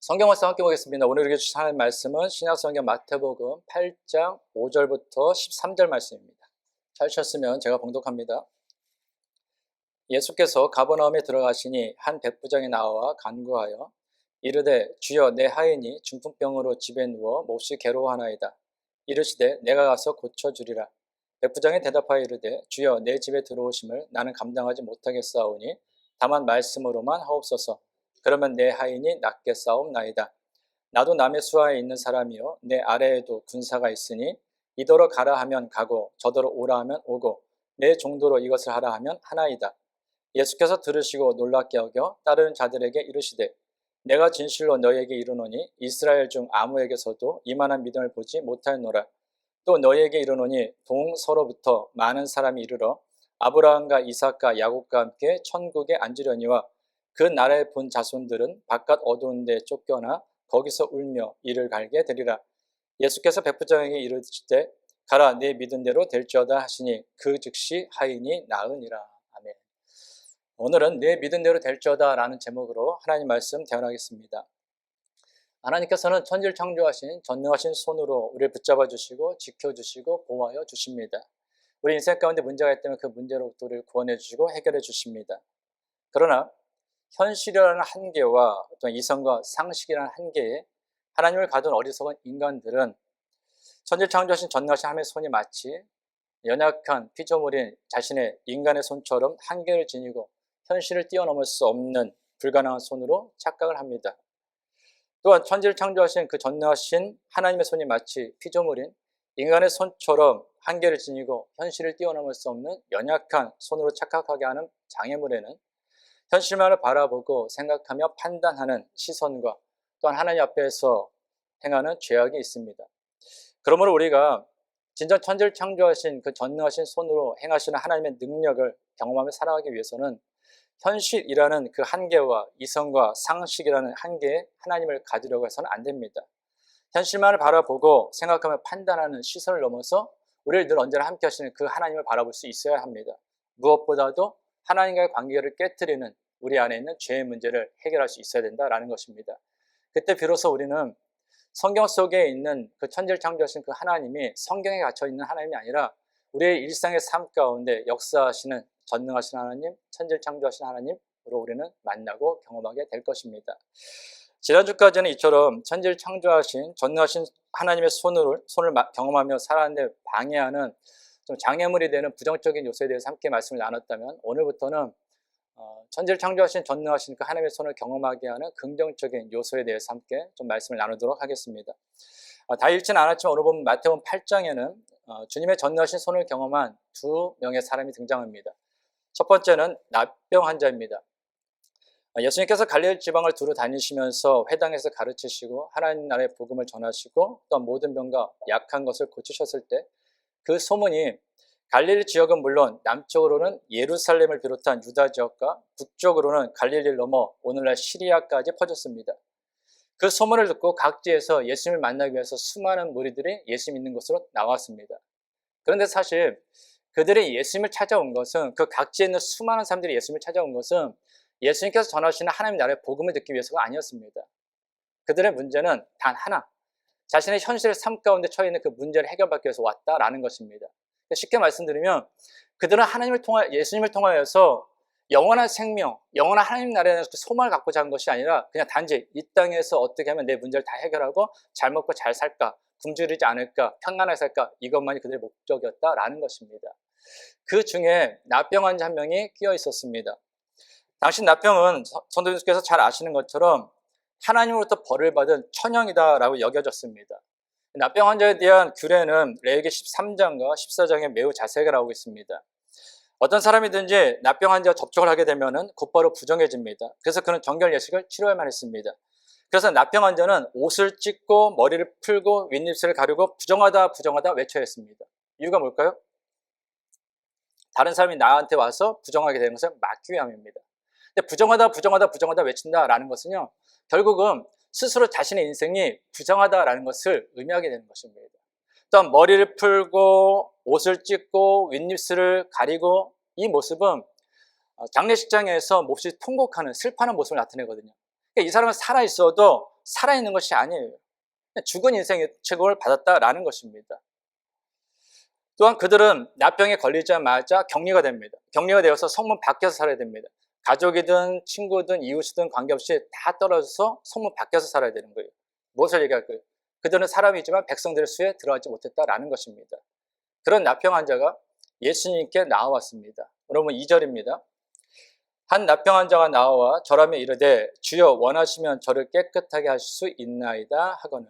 성경 말씀 함께 보겠습니다. 오늘 우리에게 주신 하나님의 말씀은 신약성경 마태복음 8장 5절부터 13절 말씀입니다. 찾으셨으면 제가 봉독합니다. 예수께서 가버나움에 들어가시니 한 백부장이 나와 간구하여 이르되 주여 내 하인이 중풍병으로 집에 누워 몹시 괴로워하나이다. 이르시되 내가 가서 고쳐주리라. 백부장이 대답하여 이르되 주여 내 집에 들어오심을 나는 감당하지 못하겠사오니 다만 말씀으로만 하옵소서. 그러면 내 하인이 낫게 싸움나이다. 나도 남의 수하에 있는 사람이요 내 아래에도 군사가 있으니 이더러 가라 하면 가고 저더러 오라 하면 오고 내 정도로 이것을 하라 하면 하나이다. 예수께서 들으시고 놀랍게 여겨 따르는 자들에게 이르시되 내가 진실로 너희에게 이르노니 이스라엘 중 아무에게서도 이만한 믿음을 보지 못하였노라. 또 너희에게 이르노니 동서로부터 많은 사람이 이르러 아브라함과 이삭과 야곱과 함께 천국에 앉으려니와 그 나라의 본 자손들은 바깥 어두운 데 쫓겨나 거기서 울며 이를 갈게 되리라. 예수께서 백부장에게 이르시되 가라 네 믿은 대로 될지어다 하시니 그 즉시 하인이 나으니라. 아멘. 오늘은 내 믿은 대로 될지어다 라는 제목으로 하나님 말씀 대언하겠습니다. 하나님께서는 천지를 창조하신 전능하신 손으로 우리를 붙잡아 주시고 지켜주시고 보호하여 주십니다. 우리 인생 가운데 문제가 있다면 그 문제로부터 우리를 구원해 주시고 해결해 주십니다. 그러나 현실이라는 한계와 어떤 이성과 상식이라는 한계에 하나님을 가둔 어리석은 인간들은 천지를 창조하신 전능하신 하나님의 손이 마치 연약한 피조물인 자신의 인간의 손처럼 한계를 지니고 현실을 뛰어넘을 수 없는 불가능한 손으로 착각을 합니다. 또한 천지를 창조하신 그 전능하신 하나님의 손이 마치 피조물인 인간의 손처럼 한계를 지니고 현실을 뛰어넘을 수 없는 연약한 손으로 착각하게 하는 장애물에는 현실만을 바라보고 생각하며 판단하는 시선과 또한 하나님 앞에서 행하는 죄악이 있습니다. 그러므로 우리가 진정 천지를 창조하신 그 전능하신 손으로 행하시는 하나님의 능력을 경험하며 살아가기 위해서는 현실이라는 그 한계와 이성과 상식이라는 한계에 하나님을 가지려고 해서는 안 됩니다. 현실만을 바라보고 생각하며 판단하는 시선을 넘어서 우리를 늘 언제나 함께 하시는 그 하나님을 바라볼 수 있어야 합니다. 무엇보다도 하나님과의 관계를 깨트리는 우리 안에 있는 죄의 문제를 해결할 수 있어야 된다라는 것입니다. 그때 비로소 우리는 성경 속에 있는 그 천지를 창조하신 그 하나님이 성경에 갇혀 있는 하나님이 아니라 우리의 일상의 삶 가운데 역사하시는 전능하신 하나님, 천지를 창조하신 하나님으로 우리는 만나고 경험하게 될 것입니다. 지난주까지는 이처럼 천지를 창조하신 전능하신 하나님의 손을 경험하며 살아가는데 방해하는 좀 장애물이 되는 부정적인 요소에 대해서 함께 말씀을 나눴다면 오늘부터는 천지를 창조하신 전능하신 그 하나님의 손을 경험하게 하는 긍정적인 요소에 대해서 함께 좀 말씀을 나누도록 하겠습니다. 다 읽지는 않았지만 오늘 보면 마태복음 8장에는 주님의 전능하신 손을 경험한 두 명의 사람이 등장합니다. 첫 번째는 납병 환자입니다. 예수님께서 갈릴리 지방을 두루 다니시면서 회당에서 가르치시고 하나님 나라의 복음을 전하시고 또 모든 병과 약한 것을 고치셨을 때 그 소문이 갈릴리 지역은 물론 남쪽으로는 예루살렘을 비롯한 유다 지역과 북쪽으로는 갈릴리를 넘어 오늘날 시리아까지 퍼졌습니다. 그 소문을 듣고 각지에서 예수님을 만나기 위해서 수많은 무리들이 예수 믿는 곳으로 나왔습니다. 그런데 사실 그들이 예수님을 찾아온 것은 그 각지에 있는 수많은 사람들이 예수님을 찾아온 것은 예수님께서 전하시는 하나님 나라의 복음을 듣기 위해서가 아니었습니다. 그들의 문제는 단 하나, 자신의 현실의 삶 가운데 처해 있는 그 문제를 해결받기 위해서 왔다라는 것입니다. 쉽게 말씀드리면 그들은 예수님을 통하여서 영원한 생명, 영원한 하나님 나라에 대해서 소망을 갖고자 한 것이 아니라 그냥 단지 이 땅에서 어떻게 하면 내 문제를 다 해결하고 잘 먹고 잘 살까, 굶주리지 않을까, 평안하게 살까 이것만이 그들의 목적이었다라는 것입니다. 그 중에 납병 환자 한 명이 끼어 있었습니다. 당시 납병은 성도님께서 잘 아시는 것처럼 하나님으로부터 벌을 받은 천형이다라고 여겨졌습니다. 납병 환자에 대한 규례는 레위기 13장과 14장에 매우 자세하게 나오고 있습니다. 어떤 사람이든지 납병 환자와 접촉을 하게 되면 곧바로 부정해집니다. 그래서 그는 정결 예식을 치러야만 했습니다. 그래서 납병 환자는 옷을 찢고 머리를 풀고 윗입술을 가리고 부정하다 부정하다 외쳐야 했습니다. 이유가 뭘까요? 다른 사람이 나한테 와서 부정하게 되는 것을 막기 위함입니다. 근데 부정하다 외친다라는 것은요, 결국은 스스로 자신의 인생이 부정하다라는 것을 의미하게 되는 것입니다. 또한 머리를 풀고 옷을 찢고 윗입술을 가리고 이 모습은 장례식장에서 몹시 통곡하는 슬퍼하는 모습을 나타내거든요. 그러니까 이 사람은 살아있어도 살아있는 것이 아니에요. 죽은 인생의 체급을 받았다라는 것입니다. 또한 그들은 나병에 걸리자마자 격리가 됩니다. 격리가 되어서 성문 밖에서 살아야 됩니다. 가족이든 친구든 이웃이든 관계없이 다 떨어져서 성문 밖에서 살아야 되는 거예요. 무엇을 얘기할까요? 그들은 사람이지만 백성들의 수에 들어가지 못했다라는 것입니다. 그런 나병 환자가 예수님께 나와왔습니다. 여러분 2절입니다. 한 나병 환자가 나와 절하며 이르되 주여 원하시면 저를 깨끗하게 하실 수 있나이다 하거늘.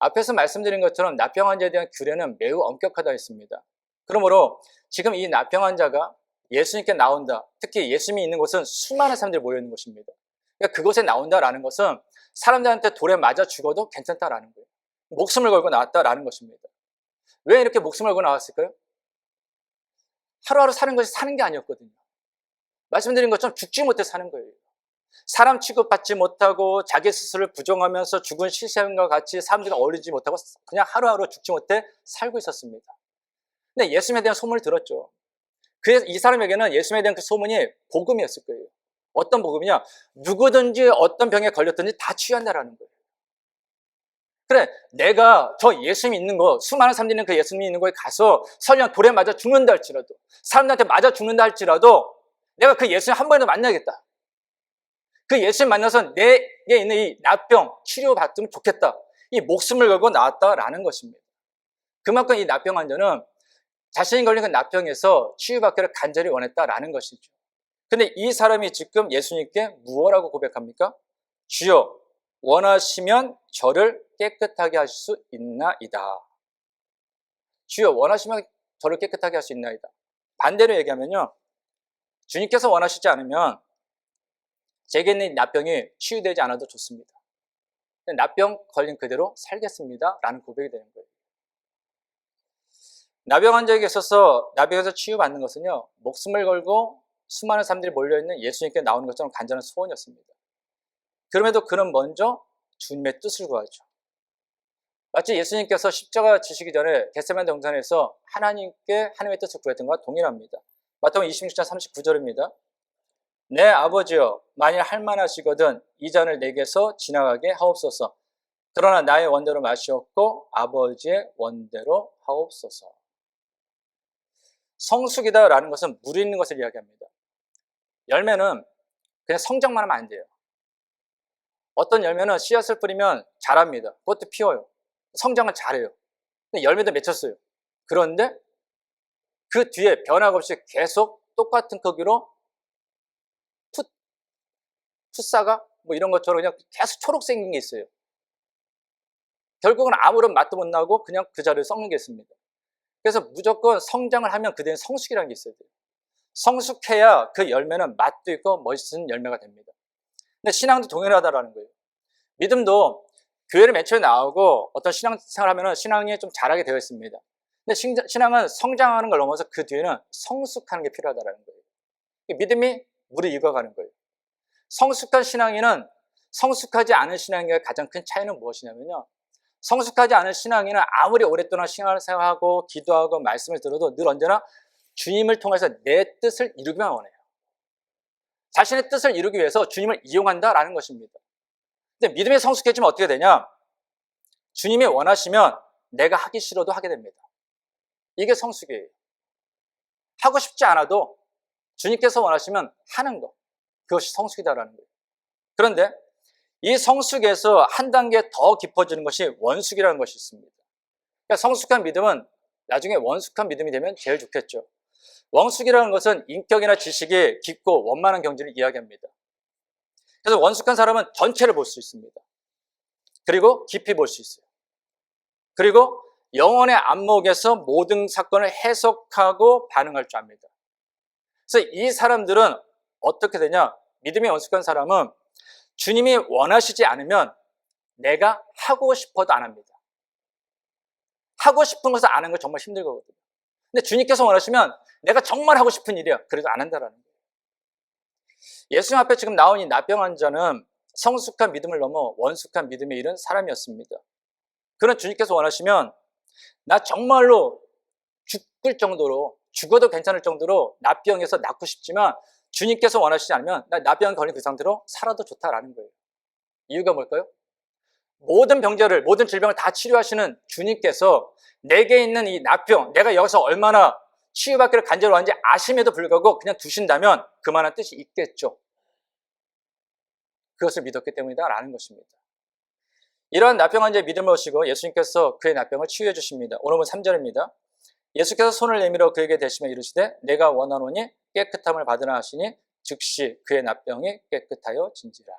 앞에서 말씀드린 것처럼 나병 환자에 대한 규례는 매우 엄격하다 했습니다. 그러므로 지금 이 나병 환자가 예수님께 나온다. 특히 예수님이 있는 곳은 수많은 사람들이 모여있는 곳입니다. 그러니까 그곳에 나온다라는 것은 사람들한테 돌에 맞아 죽어도 괜찮다라는 거예요. 목숨을 걸고 나왔다라는 것입니다. 왜 이렇게 목숨을 걸고 나왔을까요? 하루하루 사는 것이 사는 게 아니었거든요. 말씀드린 것처럼 죽지 못해 사는 거예요. 사람 취급받지 못하고 자기 스스로를 부정하면서 죽은 시샘과 같이 사람들과 어울리지 못하고 그냥 하루하루 죽지 못해 살고 있었습니다. 근데 예수님에 대한 소문을 들었죠. 그래서 이 사람에게는 예수님에 대한 그 소문이 복음이었을 거예요. 어떤 복음이냐? 누구든지 어떤 병에 걸렸든지 다 치유한다라는 거예요. 그래, 내가 저 예수님이 있는 곳, 수많은 사람들이 있는 그 예수님이 있는 곳에 가서 설령 돌에 맞아 죽는다 할지라도, 사람들한테 맞아 죽는다 할지라도 내가 그 예수님 한 번이라도 만나겠다. 그 예수님 만나서 내게 있는 이 나병 치료받으면 좋겠다. 이 목숨을 걸고 나왔다라는 것입니다. 그만큼 이 나병 환자는 자신이 걸린 그 나병에서 치유받기를 간절히 원했다라는 것이죠. 근데 이 사람이 지금 예수님께 무엇라고 고백합니까? 주여 원하시면 저를 깨끗하게 하실 수 있나이다. 주여 원하시면 저를 깨끗하게 할 수 있나이다. 반대로 얘기하면요, 주님께서 원하시지 않으면 제게 있는 나병이 치유되지 않아도 좋습니다. 나병 걸린 그대로 살겠습니다 라는 고백이 되는 거예요. 나병 환자에게 있어서 나병에서 치유받는 것은요, 목숨을 걸고 수많은 사람들이 몰려있는 예수님께 나오는 것처럼 간절한 소원이었습니다. 그럼에도 그는 먼저 주님의 뜻을 구하죠. 마치 예수님께서 십자가 지시기 전에 겟세마네 동산에서 하나님께 하나님의 뜻을 구했던 것과 동일합니다. 마태복음 26장 39절입니다. 내 아버지여 만일 할만하시거든 이 잔을 내게서 지나가게 하옵소서. 그러나 나의 원대로 마시옵고 아버지의 원대로 하옵소서. 성숙이다라는 것은 물 있는 것을 이야기합니다. 열매는 그냥 성장만 하면 안 돼요. 어떤 열매는 씨앗을 뿌리면 자랍니다. 그것도 피워요. 성장은 잘해요. 근데 열매도 맺혔어요. 그런데 그 뒤에 변화없이 계속 똑같은 크기로 풋사가 뭐 이런 것처럼 그냥 계속 초록색인 게 있어요. 결국은 아무런 맛도 못 나고 그냥 그 자리를 썩는 게 있습니다. 그래서 무조건 성장을 하면 그대는 성숙이라는 게 있어야 돼요. 성숙해야 그 열매는 맛도 있고 멋있는 열매가 됩니다. 근데 신앙도 동일하다라는 거예요. 믿음도 교회를 맨 처음에 나오고 어떤 신앙생활을 하면 신앙이 좀 자라게 되어 있습니다. 근데 신앙은 성장하는 걸 넘어서 그 뒤에는 성숙하는 게 필요하다는 거예요. 믿음이 물에 익어가는 거예요. 성숙한 신앙인은 성숙하지 않은 신앙인과의 가장 큰 차이는 무엇이냐면요, 성숙하지 않은 신앙인은 아무리 오랫동안 신앙생활하고 기도하고 말씀을 들어도 늘 언제나 주님을 통해서 내 뜻을 이루기만 원해요. 자신의 뜻을 이루기 위해서 주님을 이용한다라는 것입니다. 근데 믿음이 성숙해지면 어떻게 되냐? 주님이 원하시면 내가 하기 싫어도 하게 됩니다. 이게 성숙이에요. 하고 싶지 않아도 주님께서 원하시면 하는 것, 그것이 성숙이다라는 거예요. 그런데 이 성숙에서 한 단계 더 깊어지는 것이 원숙이라는 것이 있습니다. 그러니까 성숙한 믿음은 나중에 원숙한 믿음이 되면 제일 좋겠죠. 원숙이라는 것은 인격이나 지식이 깊고 원만한 경지를 이야기합니다. 그래서 원숙한 사람은 전체를 볼 수 있습니다. 그리고 깊이 볼 수 있어요. 그리고 영혼의 안목에서 모든 사건을 해석하고 반응할 줄 압니다. 그래서 이 사람들은 어떻게 되냐? 믿음이 원숙한 사람은 주님이 원하시지 않으면 내가 하고 싶어도 안 합니다. 하고 싶은 것을 안 하는 건 정말 힘들거든요. 근데 주님께서 원하시면 내가 정말 하고 싶은 일이야. 그래도 안 한다라는 거예요. 예수님 앞에 지금 나온 이 나병 환자는 성숙한 믿음을 넘어 원숙한 믿음에 이른 사람이었습니다. 그런 주님께서 원하시면 나 정말로 죽을 정도로, 죽어도 괜찮을 정도로 나병에서 낫고 싶지만 주님께서 원하시지 않으면 나 나병 걸린 그 상태로 살아도 좋다라는 거예요. 이유가 뭘까요? 모든 병자를, 모든 질병을 다 치료하시는 주님께서 내게 있는 이 나병, 내가 여기서 얼마나 치유받기를 간절히 하는지 아심에도 불구하고 그냥 두신다면 그만한 뜻이 있겠죠. 그것을 믿었기 때문이다라는 것입니다. 이러한 나병 환자의 믿음을 오시고 예수님께서 그의 나병을 치유해 주십니다. 오늘 본 3절입니다. 예수께서 손을 내밀어 그에게 대시며 이르시되 내가 원하노니 깨끗함을 받으라 하시니 즉시 그의 나병이 깨끗하여 진지라.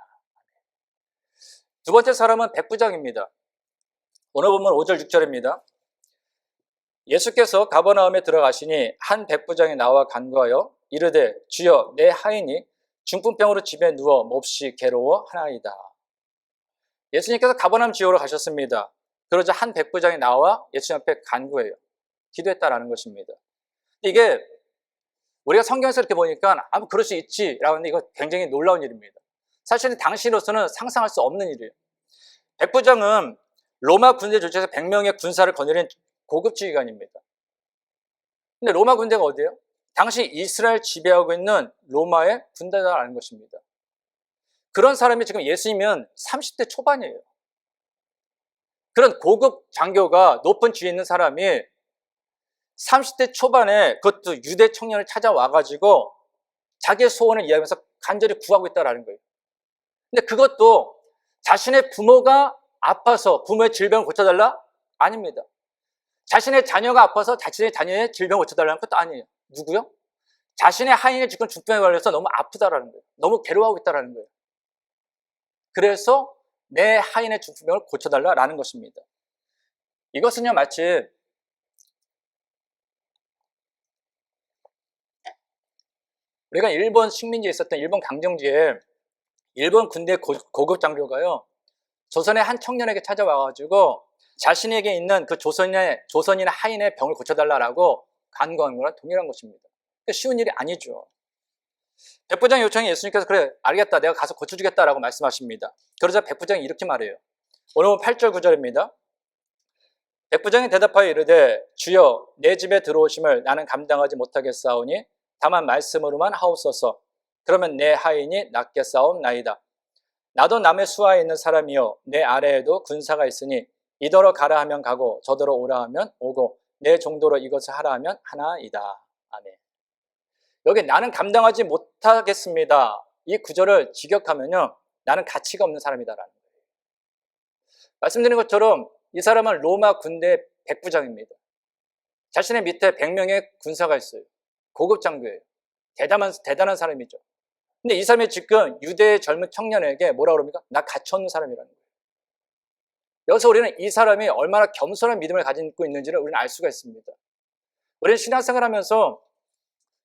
두 번째 사람은 백부장입니다. 오늘 본문 5절 6절입니다. 예수께서 가버나움에 들어가시니 한 백부장이 나와 간구하여 이르되 주여 내 하인이 중풍병으로 집에 누워 몹시 괴로워하나이다. 예수님께서 가버나움 지역으로 가셨습니다. 그러자 한 백부장이 나와 예수님 앞에 간구해요. 기도했다라는 것입니다. 이게 우리가 성경에서 이렇게 보니까 그럴 수 있지라고 하는데 이거 굉장히 놀라운 일입니다. 사실은 당시로서는 상상할 수 없는 일이에요. 백부장은 로마 군대 조직에서 100명의 군사를 거느린 고급 지휘관입니다. 근데 로마 군대가 어디예요? 당시 이스라엘 지배하고 있는 로마의 군대다라는 것입니다. 그런 사람이 지금 예수님은 30대 초반이에요. 그런 고급 장교가 높은 지위에 있는 사람이 30대 초반에 그것도 유대 청년을 찾아와가지고 자기의 소원을 이야기하면서 간절히 구하고 있다라는 거예요. 근데 그것도 자신의 부모가 아파서 부모의 질병을 고쳐달라? 아닙니다. 자신의 자녀가 아파서 자신의 자녀의 질병을 고쳐달라는 것도 아니에요. 누구요? 자신의 하인이 지금 중풍에 걸려서 너무 아프다라는 거예요. 너무 괴로워하고 있다라는 거예요. 그래서 내 하인의 중풍병을 고쳐달라라는 것입니다. 이것은요 마치 우리가 일본 식민지에 있었던 일본 강점기에 일본 군대 고급 장교가요 조선의 한 청년에게 찾아와가지고 자신에게 있는 그 조선인 하인의 병을 고쳐달라고 간구한 거랑 동일한 것입니다. 쉬운 일이 아니죠. 백부장 요청에 예수님께서 그래 알겠다 내가 가서 고쳐주겠다라고 말씀하십니다. 그러자 백부장이 이렇게 말해요. 오늘 8절 9절입니다. 백부장이 대답하여 이르되 주여 내 집에 들어오심을 나는 감당하지 못하겠사오니 다만 말씀으로만 하옵소서. 그러면 내 하인이 낫겠사옵나이다. 나도 남의 수하에 있는 사람이요 내 아래에도 군사가 있으니 이더러 가라 하면 가고 저더러 오라 하면 오고 내 정도로 이것을 하라 하면 하나이다. 아멘. 여기 나는 감당하지 못하겠습니다. 이 구절을 직역하면요 나는 가치가 없는 사람이다라는 거예요. 말씀드린 것처럼 이 사람은 로마 군대 백부장입니다. 자신의 밑에 100명의 군사가 있어요. 고급 장교예요. 대단한 사람이죠. 근데 이 사람이 지금 유대의 젊은 청년에게 뭐라 그럽니까? 나 가치 없는 사람이라는 거예요. 여기서 우리는 이 사람이 얼마나 겸손한 믿음을 가지고 있는지를 우리는 알 수가 있습니다. 우리는 신앙생활 하면서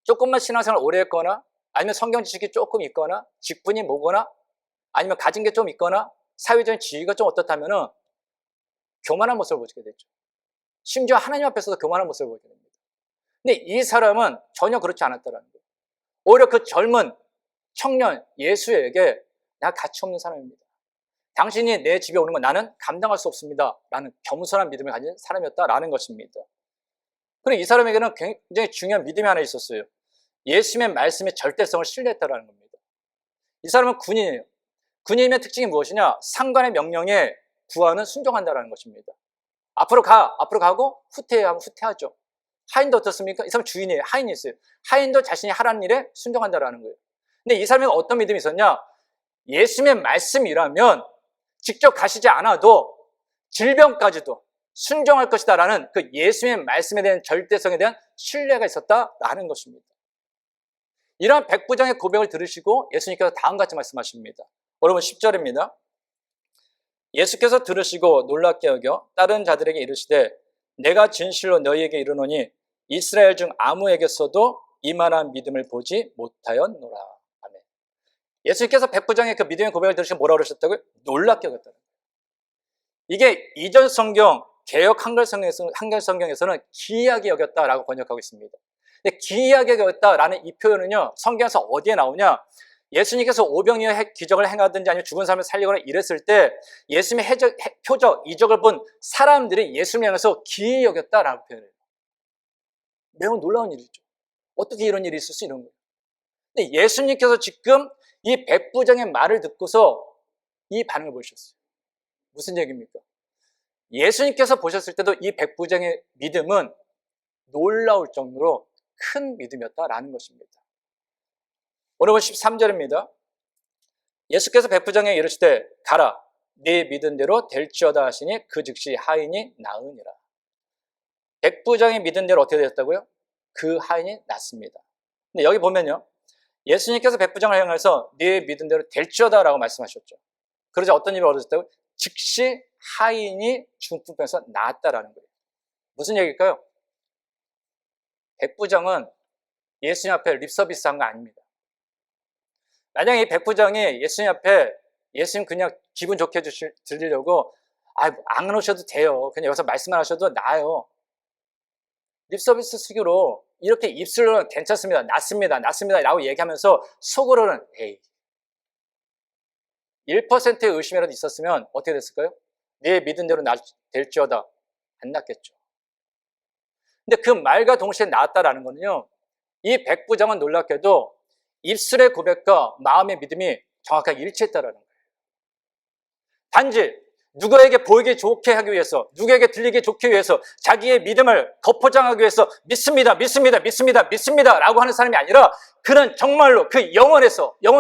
조금만 신앙생활 오래 했거나 아니면 성경 지식이 조금 있거나 직분이 뭐거나 아니면 가진 게 좀 있거나 사회적인 지위가 좀 어떻다면은 교만한 모습을 보게 되죠. 심지어 하나님 앞에서도 교만한 모습을 보게 됩니다. 근데 이 사람은 전혀 그렇지 않았다는 거예요. 오히려 그 젊은 청년 예수에게 나 가치 없는 사람입니다. 당신이 내 집에 오는 건 나는 감당할 수 없습니다. 라는 겸손한 믿음을 가진 사람이었다라는 것입니다. 그리고 이 사람에게는 굉장히 중요한 믿음이 하나 있었어요. 예수님의 말씀의 절대성을 신뢰했다라는 겁니다. 이 사람은 군인이에요. 군인의 특징이 무엇이냐? 상관의 명령에 부하는 순종한다라는 것입니다. 앞으로 가고 후퇴하면 후퇴하죠. 하인도 어떻습니까? 이 사람은 주인이에요. 하인이 있어요. 하인도 자신이 하라는 일에 순종한다라는 거예요. 근데 이 사람이 어떤 믿음이 있었냐? 예수님의 말씀이라면 직접 가시지 않아도 질병까지도 순종할 것이다라는 그 예수님의 말씀에 대한 절대성에 대한 신뢰가 있었다라는 것입니다. 이러한 백부장의 고백을 들으시고 예수님께서 다음같이 말씀하십니다. 여러분 10절입니다. 예수께서 들으시고 놀랍게 여겨 다른 자들에게 이르시되 내가 진실로 너희에게 이르노니 이스라엘 중 아무에게서도 이만한 믿음을 보지 못하였노라. 아멘. 예수님께서 백부장의 그 믿음의 고백을 들으시고 뭐라고 그러셨다고요? 놀랍게 여겼다는 거예요. 이게 이전 성경 개역 한글 성경에서는 기이하게 여겼다라고 번역하고 있습니다. 근데 기이하게 여겼다라는 이 표현은요 성경에서 어디에 나오냐? 예수님께서 오병이어 기적을 행하든지 아니면 죽은 사람을 살리거나 이랬을 때 예수님의 표적, 이적을 본 사람들이 예수님을 향해서 기이히 여겼다라고 표현해요. 매우 놀라운 일이죠. 어떻게 이런 일이 있을 수 있는 거예요? 근데 예수님께서 지금 이 백부장의 말을 듣고서 이 반응을 보이셨어요. 무슨 얘기입니까? 예수님께서 보셨을 때도 이 백부장의 믿음은 놀라울 정도로 큰 믿음이었다라는 것입니다. 오늘 13절입니다. 예수께서 백부장에게 이르시되 가라 네 믿은 대로 될지어다 하시니 그 즉시 하인이 나으니라. 백부장의 믿은 대로 어떻게 되었다고요? 그 하인이 낫습니다. 근데 여기 보면요, 예수님께서 백부장을 향해서 네 믿은 대로 될지어다 라고 말씀하셨죠. 그러자 어떤 일이 벌어졌다고요? 즉시 하인이 중풍병에서 나았다라는 거예요. 무슨 얘기일까요? 백부장은 예수님 앞에 립서비스한 거 아닙니다. 만약에 이 백부장이 예수님 앞에 예수님 그냥 기분 좋게 들리려고 안 오셔도 돼요, 그냥 여기서 말씀만 하셔도 나아요, 립서비스 식으로 이렇게 입술로는 괜찮습니다, 낫습니다, 낫습니다 라고 얘기하면서 속으로는 에이 1%의 의심이라도 있었으면 어떻게 됐을까요? 네 믿은 대로 될지어다 안 낫겠죠. 근데 그 말과 동시에 나았다라는 거는요, 이 백부장은 놀랍게도 입술의 고백과 마음의 믿음이 정확하게 일치했다라는 거예요. 단지 누구에게 보이기 좋게 하기 위해서, 누구에게 들리기 좋게 위해서 자기의 믿음을 겉포장하기 위해서 믿습니다, 믿습니다, 믿습니다, 믿습니다 라고 하는 사람이 아니라 그는 정말로 그 영혼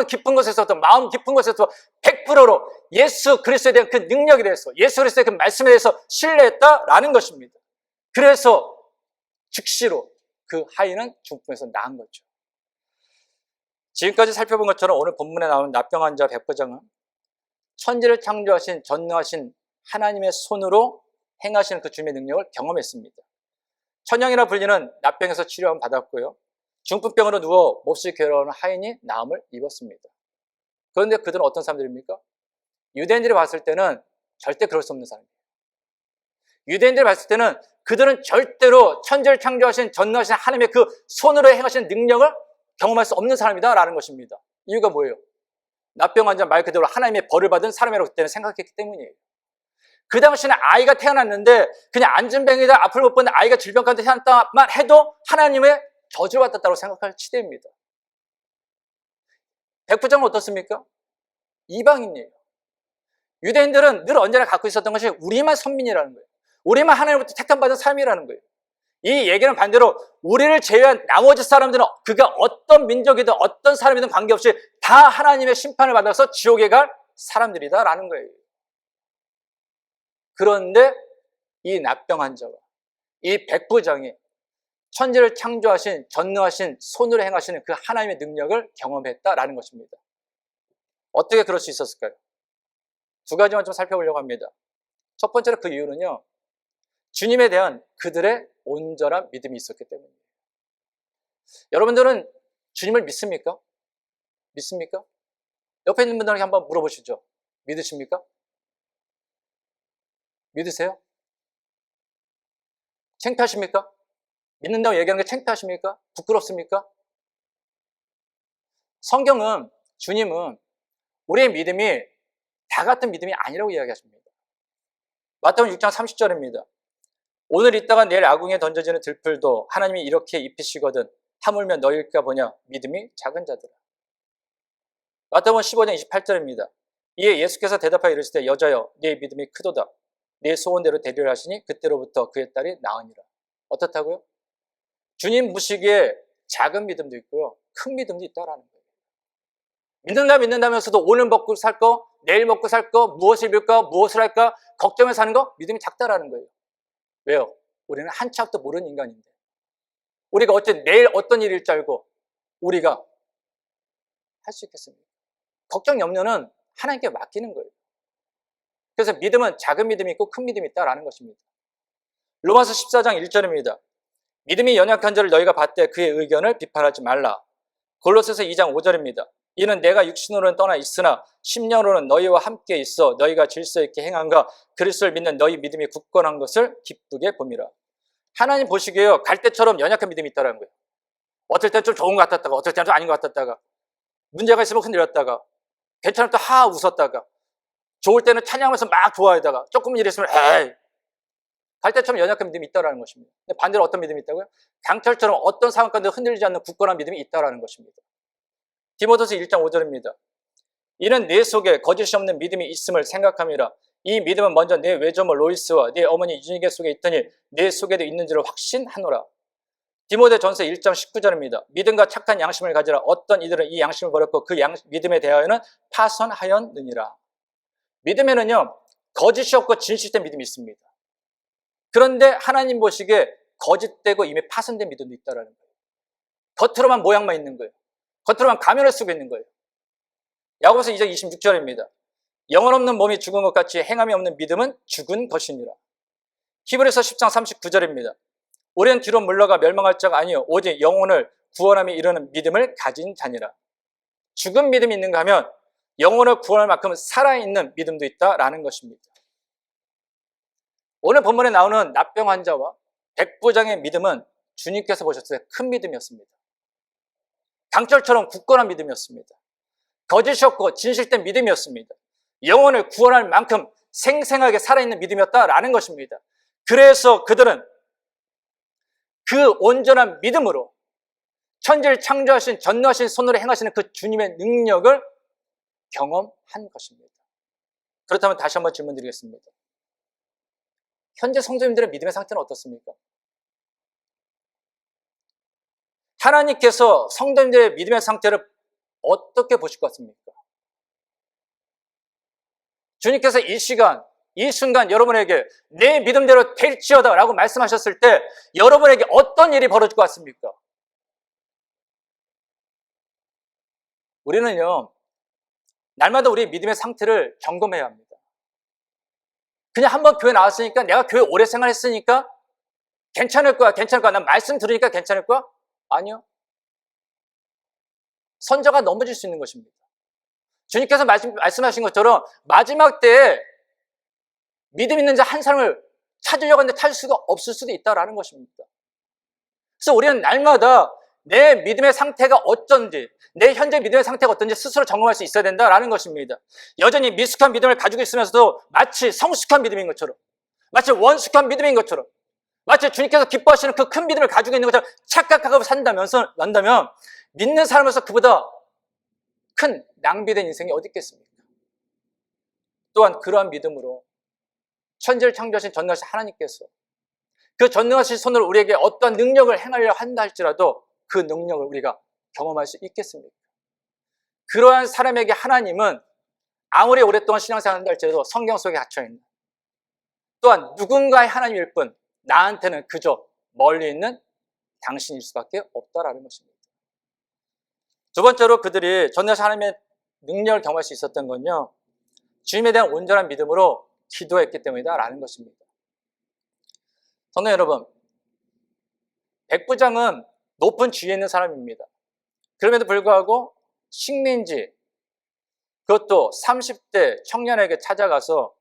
깊은 곳에서부터, 마음 깊은 곳에서 100%로 예수 그리스도에 대한 그 능력에 대해서, 예수 그리스도의 그 말씀에 대해서 신뢰했다라는 것입니다. 그래서 즉시로 그 하인은 중풍에서 나은 거죠. 지금까지 살펴본 것처럼 오늘 본문에 나오는 납병 환자 백부장은 천지를 창조하신 전능하신 하나님의 손으로 행하시는 그 주님의 능력을 경험했습니다. 천형이라 불리는 납병에서 치료함 받았고요, 중풍병으로 누워 몹시 괴로워하는 하인이 나음을 입었습니다. 그런데 그들은 어떤 사람들입니까? 유대인들이 봤을 때는 절대 그럴 수 없는 사람이에요. 유대인들이 봤을 때는 그들은 절대로 천지를 창조하신 전능하신 하나님의 그 손으로 행하시는 능력을 경험할 수 없는 사람이다라는 것입니다. 이유가 뭐예요? 납병 환자 말 그대로 하나님의 벌을 받은 사람이라고 그때는 생각했기 때문이에요. 그 당시에는 아이가 태어났는데 그냥 안진병이다, 앞을 못 보는 아이가 질병 가운데 태어났다만 해도 하나님의 저주를 받았다고 생각할 시대입니다. 백부장은 어떻습니까? 이방인이에요. 유대인들은 늘 언제나 갖고 있었던 것이 우리만 선민이라는 거예요. 우리만 하나님으로부터 택함받은 삶이라는 거예요. 이 얘기는 반대로 우리를 제외한 나머지 사람들은 그가 어떤 민족이든 어떤 사람이든 관계없이 다 하나님의 심판을 받아서 지옥에 갈 사람들이다라는 거예요. 그런데 이 납병 환자와 이 백부장이 천지를 창조하신 전능하신 손으로 행하시는 그 하나님의 능력을 경험했다라는 것입니다. 어떻게 그럴 수 있었을까요? 두 가지만 좀 살펴보려고 합니다. 첫 번째로 그 이유는요, 주님에 대한 그들의 온전한 믿음이 있었기 때문이에요. 여러분들은 주님을 믿습니까? 믿습니까? 옆에 있는 분들에게 한번 물어보시죠. 믿으십니까? 믿으세요? 창피하십니까? 믿는다고 얘기하는 게 창피하십니까? 부끄럽습니까? 성경은, 주님은 우리의 믿음이 다 같은 믿음이 아니라고 이야기하십니다. 마태복음 6장 30절입니다. 오늘 있다가 내일 아궁이에 던져지는 들풀도 하나님이 이렇게 입히시거든 하물며 너희일까 보냐 믿음이 작은 자들아. 마태복음 15장 28절입니다. 이에 예수께서 대답하여 이르시되 여자여 네 믿음이 크도다. 네 소원대로 되리라 하시니 그때로부터 그의 딸이 나으니라. 어떻다고요? 주님 보시기에 작은 믿음도 있고요, 큰 믿음도 있다라는 거예요. 믿는다면서도 오늘 먹고 살 거, 내일 먹고 살 거, 무엇을 입을까, 무엇을 할까 걱정해서 사는 거 믿음이 작다라는 거예요. 왜요? 우리는 한 치 앞도 모르는 인간인데 우리가 어째 내일 어떤 일일 줄 알고 우리가 할 수 있겠습니까? 걱정 염려는 하나님께 맡기는 거예요. 그래서 믿음은 작은 믿음이 있고 큰 믿음이 있다라는 것입니다. 로마서 14장 1절입니다. 믿음이 연약한 자를 너희가 받되 그의 의견을 비판하지 말라. 골로새서 2장 5절입니다. 이는 내가 육신으로는 떠나 있으나 심령으로는 너희와 함께 있어 너희가 질서 있게 행한가 그리스도를 믿는 너희 믿음이 굳건한 것을 기쁘게 봄이라. 하나님 보시기에요, 갈대처럼 연약한 믿음이 있다는 거예요. 어떨 때는 좀 좋은 것 같았다가 어떨 때는 좀 아닌 것 같았다가 문제가 있으면 흔들렸다가 괜찮을 때 하 웃었다가 좋을 때는 찬양하면서 막 좋아하다가 조금 일 있으면 에이 갈대처럼 연약한 믿음이 있다는 것입니다. 근데 반대로 어떤 믿음이 있다고요? 강철처럼 어떤 상황 가운데 흔들리지 않는 굳건한 믿음이 있다는 것입니다. 디모데서 1장 5절입니다. 이는 내 속에 거짓이 없는 믿음이 있음을 생각함이라. 이 믿음은 먼저 내 외조모 로이스와 내 어머니 유니게 속에 있더니 내 속에도 있는지를 확신하노라. 디모데전서 1장 19절입니다. 믿음과 착한 양심을 가지라. 어떤 이들은 이 양심을 버렸고 그 믿음에 대하여는 파손하였느니라. 믿음에는요, 거짓이 없고 진실된 믿음이 있습니다. 그런데 하나님 보시기에 거짓되고 이미 파손된 믿음도 있다는 거예요. 겉으로만 모양만 있는 거예요. 겉으로만 가면을 쓰고 있는 거예요. 야고보서 2장 26절입니다. 영혼 없는 몸이 죽은 것 같이 행함이 없는 믿음은 죽은 것이니라. 히브리서 10장 39절입니다. 우리는 뒤로 물러가 멸망할 자가 아니요 오직 영혼을 구원함에 이르는 믿음을 가진 자니라. 죽은 믿음이 있는가 하면 영혼을 구원할 만큼 살아있는 믿음도 있다라는 것입니다. 오늘 본문에 나오는 납병 환자와 백부장의 믿음은 주님께서 보셨을 때 큰 믿음이었습니다. 강철처럼 굳건한 믿음이었습니다. 거짓이 없고 진실된 믿음이었습니다. 영혼을 구원할 만큼 생생하게 살아있는 믿음이었다라는 것입니다. 그래서 그들은 그 온전한 믿음으로 천지를 창조하신 전능하신 손으로 행하시는 그 주님의 능력을 경험한 것입니다. 그렇다면 다시 한번 질문 드리겠습니다. 현재 성도님들의 믿음의 상태는 어떻습니까? 하나님께서 성도님들의 믿음의 상태를 어떻게 보실 것 같습니까? 주님께서 이 시간, 이 순간 여러분에게 내 믿음대로 될지어다 라고 말씀하셨을 때 여러분에게 어떤 일이 벌어질 것 같습니까? 우리는요, 날마다 우리의 믿음의 상태를 점검해야 합니다. 그냥 한번 교회 나왔으니까 내가 교회 오래 생활했으니까 괜찮을 거야, 괜찮을 거야. 난 말씀 들으니까 괜찮을 거야? 아니요. 선자가 넘어질 수 있는 것입니다. 주님께서 말씀하신 것처럼 마지막 때에 믿음 있는 자 한 사람을 찾으려고 하는데 찾을 수가 없을 수도 있다라는 것입니다. 그래서 우리는 날마다 내 믿음의 상태가 어쩐지, 내 현재 믿음의 상태가 어떤지 스스로 점검할 수 있어야 된다라는 것입니다. 여전히 미숙한 믿음을 가지고 있으면서도 마치 성숙한 믿음인 것처럼, 마치 원숙한 믿음인 것처럼, 마치 주님께서 기뻐하시는 그 큰 믿음을 가지고 있는 것처럼 착각하고 산다면 믿는 사람으로서 그보다 큰 낭비된 인생이 어디 있겠습니까? 또한 그러한 믿음으로 천지를 창조하신 전능하신 하나님께서 그 전능하신 손으로 우리에게 어떤 능력을 행하려 한다 할지라도 그 능력을 우리가 경험할 수 있겠습니까? 그러한 사람에게 하나님은 아무리 오랫동안 신앙생활을 한다 할지라도 성경 속에 갇혀있는, 또한 누군가의 하나님일 뿐 나한테는 그저 멀리 있는 당신일 수밖에 없다라는 것입니다. 두 번째로 그들이 전능하신 하나님의 능력을 경험할 수 있었던 건요, 주님에 대한 온전한 믿음으로 기도했기 때문이다라는 것입니다. 성도 여러분, 백부장은 높은 지위에 있는 사람입니다. 그럼에도 불구하고 식민지, 그것도 30대 청년에게 찾아가서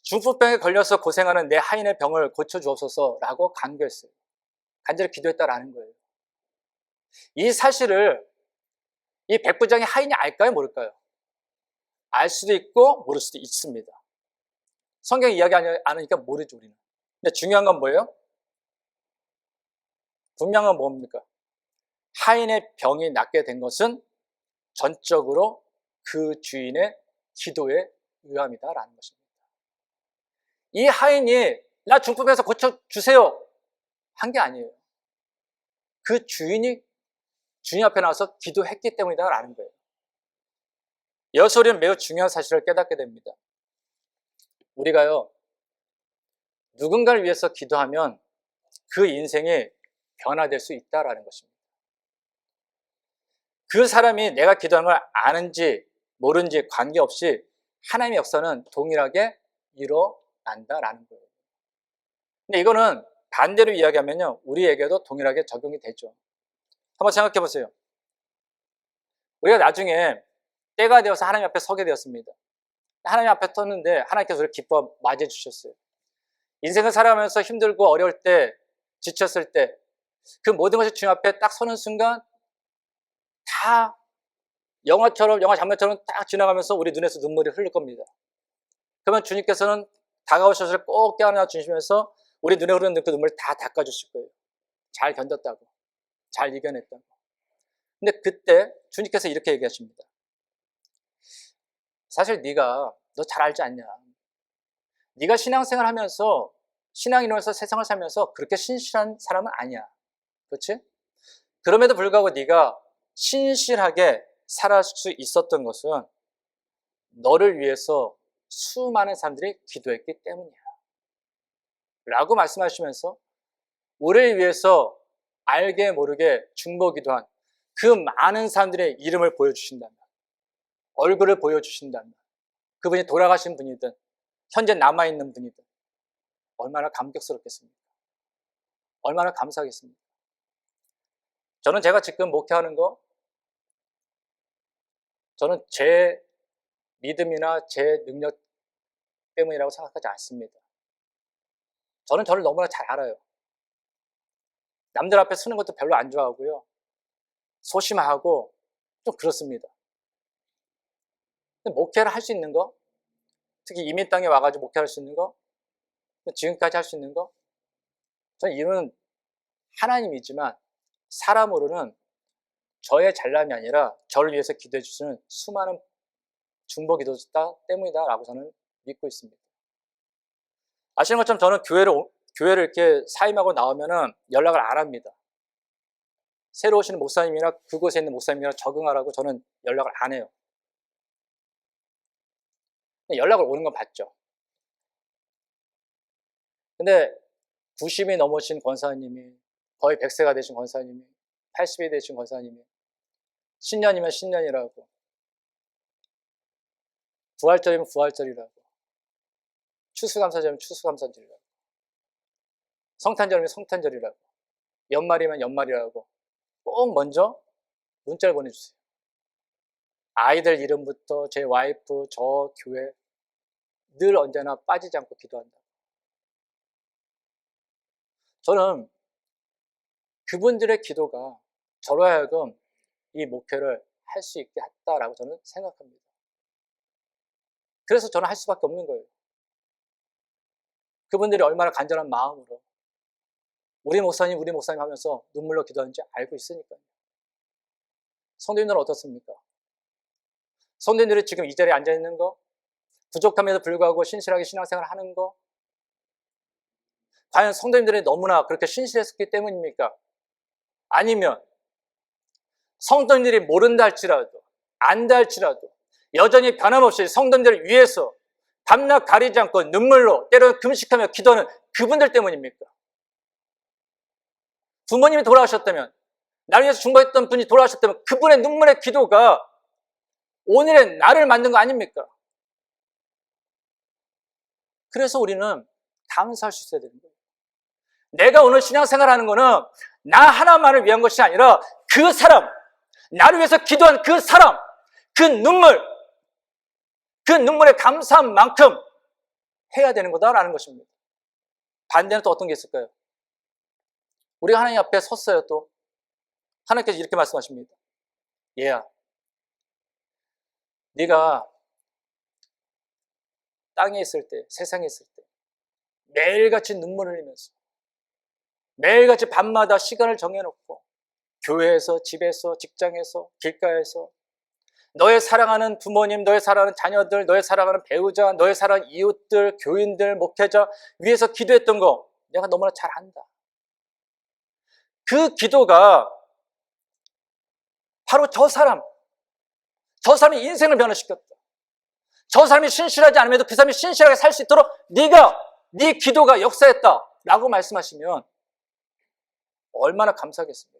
중풍병에 걸려서 고생하는 내 하인의 병을 고쳐주옵소서라고 간구했어요. 간절히 기도했다라는 거예요. 이 사실을 이 백부장의 하인이 알까요, 모를까요? 알 수도 있고 모를 수도 있습니다. 성경이 이야기 안 하니까 모르죠, 우리는. 근데 중요한 건 뭐예요? 분명한 건 뭡니까? 하인의 병이 낫게 된 것은 전적으로 그 주인의 기도에 의함이다라는 것입니다. 이 하인이 나 중풍에서 고쳐주세요 한 게 아니에요. 그 주인이 주님 앞에 나와서 기도했기 때문이다라는 거예요. 여기서 우리는 매우 중요한 사실을 깨닫게 됩니다. 우리가요, 누군가를 위해서 기도하면 그 인생이 변화될 수 있다라는 것입니다. 그 사람이 내가 기도하는 걸 아는지 모르는지 관계없이 하나님의 역사는 동일하게 일어난다라는 거예요. 근데 이거는 반대로 이야기하면요, 우리에게도 동일하게 적용이 되죠. 한번 생각해 보세요. 우리가 나중에 때가 되어서 하나님 앞에 서게 되었습니다. 하나님 앞에 섰는데 하나님께서 우리를 기뻐 맞이해 주셨어요. 인생을 살아가면서 힘들고 어려울 때, 지쳤을 때 그 모든 것이 주님 앞에 딱 서는 순간 다 영화 장면처럼 딱 지나가면서 우리 눈에서 눈물이 흐를 겁니다. 그러면 주님께서는 다가오셔서 꼭 껴안아 주시면서 우리 눈에 흐르는 그 눈물을 다 닦아주실 거예요. 잘 견뎠다고, 잘 이겨냈다고. 근데 그때 주님께서 이렇게 얘기하십니다. 사실 너 잘 알지 않냐? 네가 신앙생활 하면서 신앙인으로서 세상을 살면서 그렇게 신실한 사람은 아니야. 그렇지? 그럼에도 불구하고 네가 신실하게 살 수 있었던 것은 너를 위해서 수많은 사람들이 기도했기 때문이야. 라고 말씀하시면서 우리를 위해서 알게 모르게 중보기도한 그 많은 사람들의 이름을 보여주신다면, 얼굴을 보여주신다면, 그분이 돌아가신 분이든 현재 남아있는 분이든 얼마나 감격스럽겠습니까? 얼마나 감사하겠습니까? 저는 제가 지금 목회하는 거, 저는 제 믿음이나 제 능력 때문이라고 생각하지 않습니다. 저는 저를 너무나 잘 알아요. 남들 앞에 서는 것도 별로 안 좋아하고요. 소심하고 좀 그렇습니다. 근데 목회를 할 수 있는 거, 특히 이민 땅에 와가지고 목회할 수 있는 거, 지금까지 할 수 있는 거, 저는 이유는 하나님이지만 사람으로는 저의 잘남이 아니라 저를 위해서 기도해 주시는 수많은 중보 기도자 때문이다 라고 저는 믿고 있습니다. 아시는 것처럼 저는 교회를 이렇게 사임하고 나오면은 연락을 안 합니다. 새로 오시는 목사님이나 그곳에 있는 목사님이랑 적응하라고 저는 연락을 안 해요. 연락을 오는 건 봤죠. 근데 90이 넘으신 권사님이, 거의 100세가 되신 권사님이, 80이 되신 권사님이, 신년이면 신년이라고, 부활절이면 부활절이라고, 추수감사절이면 추수감사절이라고, 성탄절이면 성탄절이라고, 연말이면 연말이라고 꼭 먼저 문자를 보내주세요. 아이들 이름부터 제 와이프, 저 교회 늘 언제나 빠지지 않고 기도한다. 저는 그분들의 기도가 저로 하여금 이 목회를 할 수 있게 했다라고 저는 생각합니다. 그래서 저는 할 수밖에 없는 거예요. 그분들이 얼마나 간절한 마음으로 우리 목사님 하면서 눈물로 기도하는지 알고 있으니까요. 성도님들은 어떻습니까? 성도님들이 지금 이 자리에 앉아있는 거, 부족함에도 불구하고 신실하게 신앙생활을 하는 거, 과연 성도님들이 너무나 그렇게 신실했기 때문입니까? 아니면 성도님들이 모른다 할지라도, 안다 할지라도 여전히 변함없이 성도님들을 위해서 밤낮 가리지 않고 눈물로 때로는 금식하며 기도하는 그분들 때문입니까? 부모님이 돌아가셨다면, 나를 위해서 중보했던 분이 돌아가셨다면 그분의 눈물의 기도가 오늘의 나를 만든 거 아닙니까? 그래서 우리는 감사할 수 있어야 되는 거예요. 내가 오늘 신앙생활하는 거는 나 하나만을 위한 것이 아니라 그 사람, 나를 위해서 기도한 그 사람, 그 눈물에 감사한 만큼 해야 되는 거다라는 것입니다. 반대는 또 어떤 게 있을까요? 우리가 하나님 앞에 섰어요. 또 하나님께서 이렇게 말씀하십니다. 얘야, 네가 땅에 있을 때, 세상에 있을 때 매일같이 눈물을 흘리면서 매일같이 밤마다 시간을 정해놓고 교회에서, 집에서, 직장에서, 길가에서 너의 사랑하는 부모님, 너의 사랑하는 자녀들, 너의 사랑하는 배우자, 너의 사랑하는 이웃들, 교인들, 목회자 위해서 기도했던 거 내가 너무나 잘 안다. 그 기도가 바로 저 사람이 인생을 변화시켰다. 저 사람이 신실하지 않음에도 그 사람이 신실하게 살 수 있도록 네 기도가 역사했다 라고 말씀하시면 얼마나 감사하겠습니까?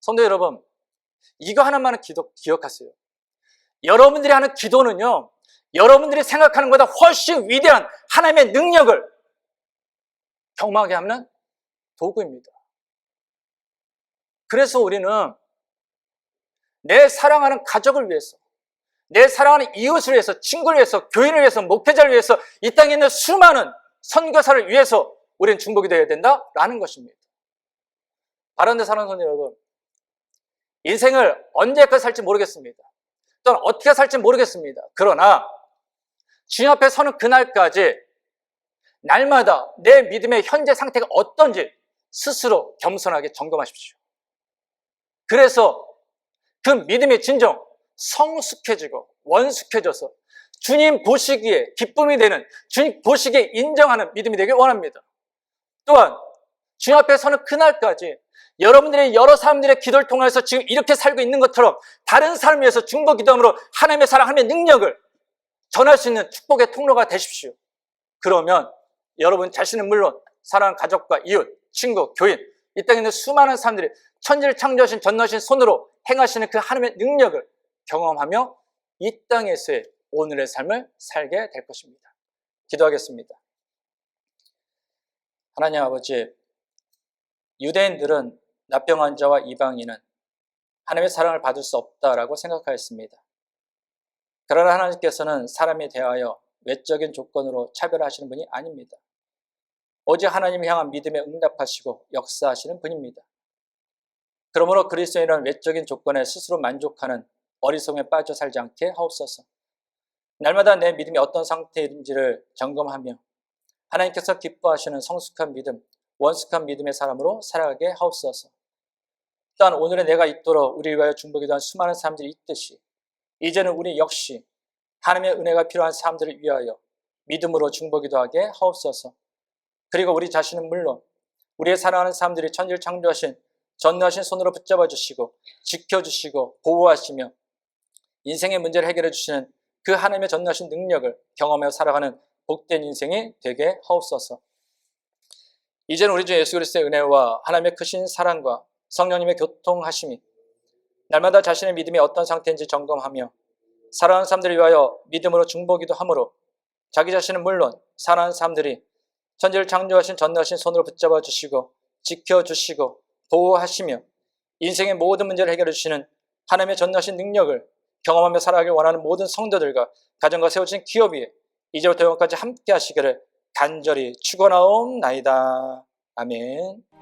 성도 여러분, 이거 하나만은 기억하세요. 여러분들이 하는 기도는요, 여러분들이 생각하는 것보다 훨씬 위대한 하나님의 능력을 경험하게 하는 도구입니다. 그래서 우리는 내 사랑하는 가족을 위해서, 내 사랑하는 이웃을 위해서, 친구를 위해서, 교인을 위해서, 목회자를 위해서, 이 땅에 있는 수많은 선교사를 위해서 우리는 중보기도해야 된다라는 것입니다. 바른데 사는 성도 여러분, 인생을 언제까지 살지 모르겠습니다. 또는 어떻게 살지 모르겠습니다. 그러나 주님 앞에 서는 그날까지 날마다 내 믿음의 현재 상태가 어떤지 스스로 겸손하게 점검하십시오. 그래서 그 믿음의 진정, 성숙해지고 원숙해져서 주님 보시기에 기쁨이 되는, 주님 보시기에 인정하는 믿음이 되길 원합니다. 또한 주님 앞에 서는 그날까지 여러분들의 여러 사람들의 기도를 통해서 지금 이렇게 살고 있는 것처럼 다른 사람을 위해서 중보 기도함으로 하나님의 사랑, 하나님의 능력을 전할 수 있는 축복의 통로가 되십시오. 그러면 여러분 자신은 물론 사랑하는 가족과 이웃, 친구, 교인, 이 땅에 있는 수많은 사람들이 천지를 창조하신 전능하신 손으로 행하시는 그 하나님의 능력을 경험하며 이 땅에서의 오늘의 삶을 살게 될 것입니다. 기도하겠습니다. 하나님 아버지, 유대인들은 납병 환자와 이방인은 하나님의 사랑을 받을 수 없다라고 생각하였습니다. 그러나 하나님께서는 사람에 대하여 외적인 조건으로 차별하시는 분이 아닙니다. 오직 하나님을 향한 믿음에 응답하시고 역사하시는 분입니다. 그러므로 그리스도인은 외적인 조건에 스스로 만족하는 어리석음에 빠져 살지 않게 하옵소서. 날마다 내 믿음이 어떤 상태인지를 점검하며 하나님께서 기뻐하시는 성숙한 믿음, 원숙한 믿음의 사람으로 살아가게 하옵소서. 또한 오늘의 내가 있도록 우리를 위하여 중보기도한 수많은 사람들이 있듯이 이제는 우리 역시 하나님의 은혜가 필요한 사람들을 위하여 믿음으로 중보기도하게 하옵소서. 그리고 우리 자신은 물론 우리의 사랑하는 사람들이 천지를 창조하신 전능하신 손으로 붙잡아 주시고 지켜주시고 보호하시며 인생의 문제를 해결해 주시는 그 하나님의 전능하신 능력을 경험하며 살아가는 복된 인생이 되게 하옵소서. 이제는 우리 주 예수 그리스도의 은혜와 하나님의 크신 사랑과 성령님의 교통하심이 날마다 자신의 믿음이 어떤 상태인지 점검하며 사랑하는 사람들을 위하여 믿음으로 중보기도 함으로 자기 자신은 물론 사랑하는 사람들이 천지를 창조하신 전능하신 손으로 붙잡아 주시고 지켜주시고 보호하시며 인생의 모든 문제를 해결해 주시는 하나님의 전능하신 능력을 경험하며 살아가길 원하는 모든 성도들과 가정과 세워진 기업 위에 이제부터 영원까지 함께 하시기를 간절히 축원하옵나이다. 아멘.